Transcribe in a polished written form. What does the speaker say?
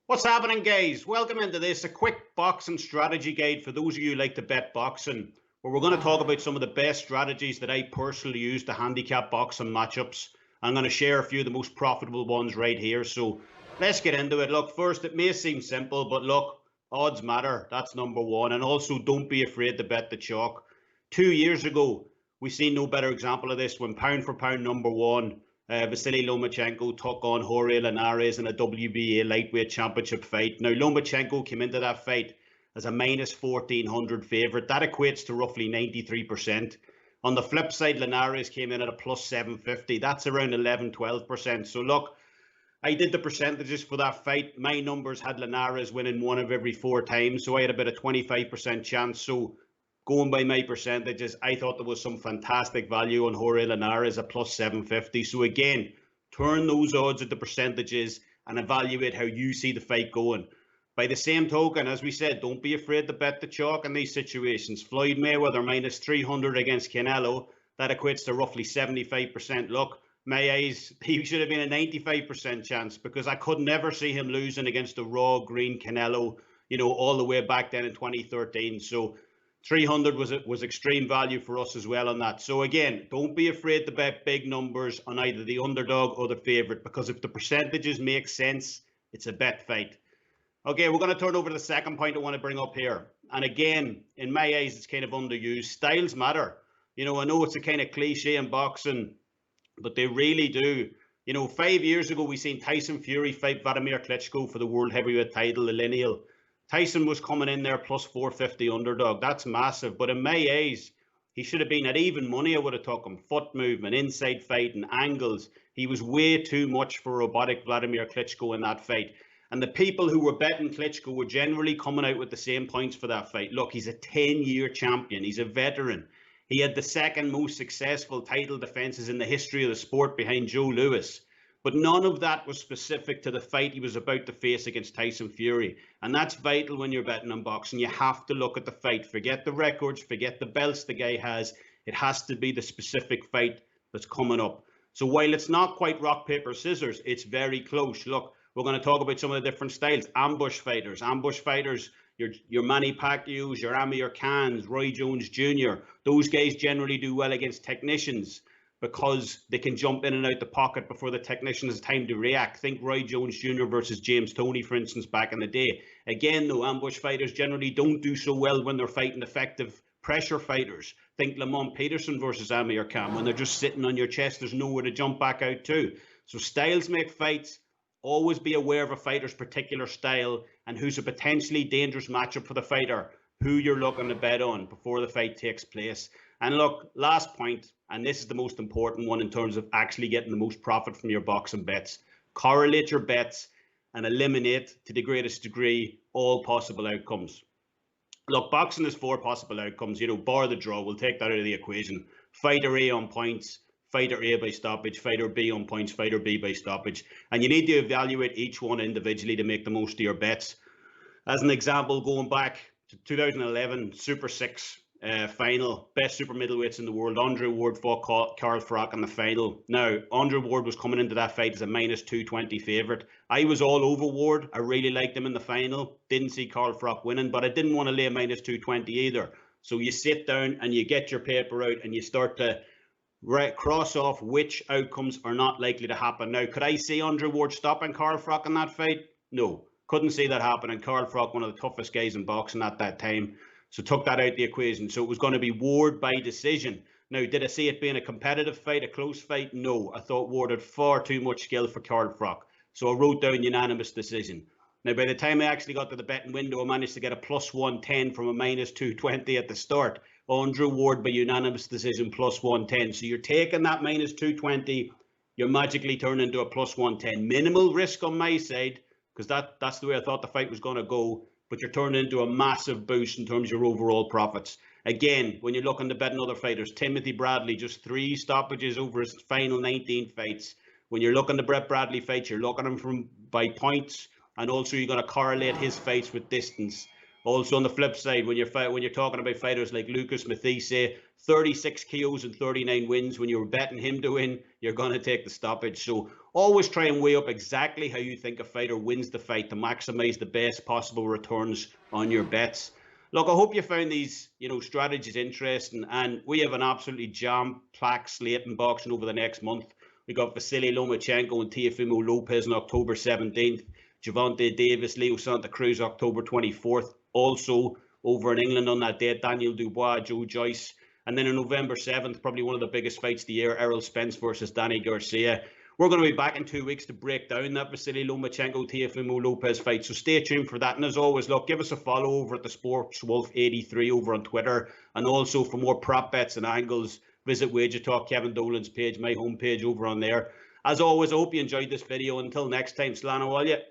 What's happening, guys? Welcome into this, a quick boxing strategy guide for those of you who like to bet boxing, where we're going to talk about some of the best strategies that I personally use to handicap boxing matchups. I'm going to share a few of the most profitable ones right here. So let's get into it. Look, first, it may seem simple, but look, odds matter. That's number one. And also, don't be afraid to bet the chalk. 2 years ago, we seen no better example of this when pound for pound number one Vasily Lomachenko took on Jorge Linares in a WBA lightweight championship fight. Now, Lomachenko came into that fight as a minus 1,400 favourite. That equates to roughly 93%. On the flip side, Linares came in at a plus 750. That's around 11-12%. So look, I did the percentages for that fight. My numbers had Linares winning one of every four times. So I had about a 25% chance. So going by my percentages, I thought there was some fantastic value on Jorge Linares at plus 750. So again, turn those odds into percentages and evaluate how you see the fight going. By the same token, as we said, don't be afraid to bet the chalk in these situations. Floyd Mayweather minus 300 against Canelo. That equates to roughly 75%. Look, my eyes, he should have been a 95% chance because I could never see him losing against a raw green Canelo, all the way back then in 2013. So 300 was extreme value for us as well on that. So again, don't be afraid to bet big numbers on either the underdog or the favorite, because if the percentages make sense, it's a bet fight. Okay, we're going to turn over to the second point I want to bring up here. And again, in my eyes, it's kind of underused. Styles matter. I know it's a kind of cliche in boxing, but they really do. 5 years ago, we seen Tyson Fury fight Vladimir Klitschko for the world heavyweight title, the lineal. Tyson was coming in there plus 450 underdog. That's massive. But in my eyes, he should have been at even money. I would have took him. Foot movement, inside fighting, angles. He was way too much for robotic Vladimir Klitschko in that fight. And the people who were betting Klitschko were generally coming out with the same points for that fight. Look, he's a 10-year champion. He's a veteran. He had the second most successful title defenses in the history of the sport behind Joe Louis. But none of that was specific to the fight he was about to face against Tyson Fury. And that's vital when you're betting on boxing. You have to look at the fight. Forget the records, forget the belts the guy has. It has to be the specific fight that's coming up. So while it's not quite rock, paper, scissors, it's very close. Look, we're going to talk about some of the different styles. Ambush fighters, your Manny Pacquiao's, your Amir Khan's, Roy Jones Jr. Those guys generally do well against technicians, because they can jump in and out the pocket before the technician has time to react. Think Roy Jones Jr. versus James Toney, for instance, back in the day. Again, though, ambush fighters generally don't do so well when they're fighting effective pressure fighters. Think Lamont Peterson versus Amir Khan. When they're just sitting on your chest, there's nowhere to jump back out to. So styles make fights. Always be aware of a fighter's particular style and who's a potentially dangerous matchup for the fighter, who you're looking to bet on before the fight takes place. And look, last point, and this is the most important one in terms of actually getting the most profit from your boxing bets. Correlate your bets and eliminate, to the greatest degree, all possible outcomes. Look, boxing has four possible outcomes, bar the draw. We'll take that out of the equation. Fighter A on points, fighter A by stoppage, fighter B on points, fighter B by stoppage. And you need to evaluate each one individually to make the most of your bets. As an example, going back to 2011 Super 6 final, best super middleweights in the world, Andre Ward fought Carl Froch in the final. Now, Andre Ward was coming into that fight as a minus 220 favourite. I was all over Ward. I really liked him in the final. Didn't see Carl Froch winning, but I didn't want to lay a minus 220 either. So you sit down and you get your paper out and you start to cross off which outcomes are not likely to happen. Now, could I see Andre Ward stopping Carl Froch in that fight? No, couldn't see that happening. Carl Froch, one of the toughest guys in boxing at that time. So took that out the equation. So it was going to be Ward by decision. Now, did I see it being a competitive fight, a close fight? No. I thought Ward had far too much skill for Carl Froch. So I wrote down unanimous decision. Now, by the time I actually got to the betting window, I managed to get a plus 110 from a minus 220 at the start. Andre Ward by unanimous decision, plus 110. So you're taking that minus 220, you're magically turning into a plus 110. Minimal risk on my side, because that's the way I thought the fight was going to go. But you're turning into a massive boost in terms of your overall profits. Again, when you're looking to bet on other fighters, Timothy Bradley, just 3 stoppages over his final 19 fights. When you're looking to Brett Bradley fights, you're looking at him by points, and also you're going to correlate his fights with distance. Also on the flip side, when you're talking about fighters like Lucas Mathise, 36 KOs and 39 wins, when you're betting him to win, you're going to take the stoppage. So Always try and weigh up exactly how you think a fighter wins the fight to maximize the best possible returns on your bets. Look, I hope you found these, strategies interesting, and we have an absolutely jam-packed slate in boxing over the next month. We got Vasily Lomachenko and Teofimo Lopez on October 17th, Gervonta Davis, Leo Santa Cruz, October 24th. Also over in England on that date, Daniel Dubois, Joe Joyce. And then on November 7th, probably one of the biggest fights of the year, Errol Spence versus Danny Garcia. We're going to be back in 2 weeks to break down that Vasily Lomachenko, Teofimo Lopez fight. So stay tuned for that. And as always, look, give us a follow over at the Sports Wolf 83 over on Twitter. And also for more prop bets and angles, visit WagerTalk, Kevin Dolan's page, my homepage over on there. As always, I hope you enjoyed this video. Until next time, Slán ó bhaile.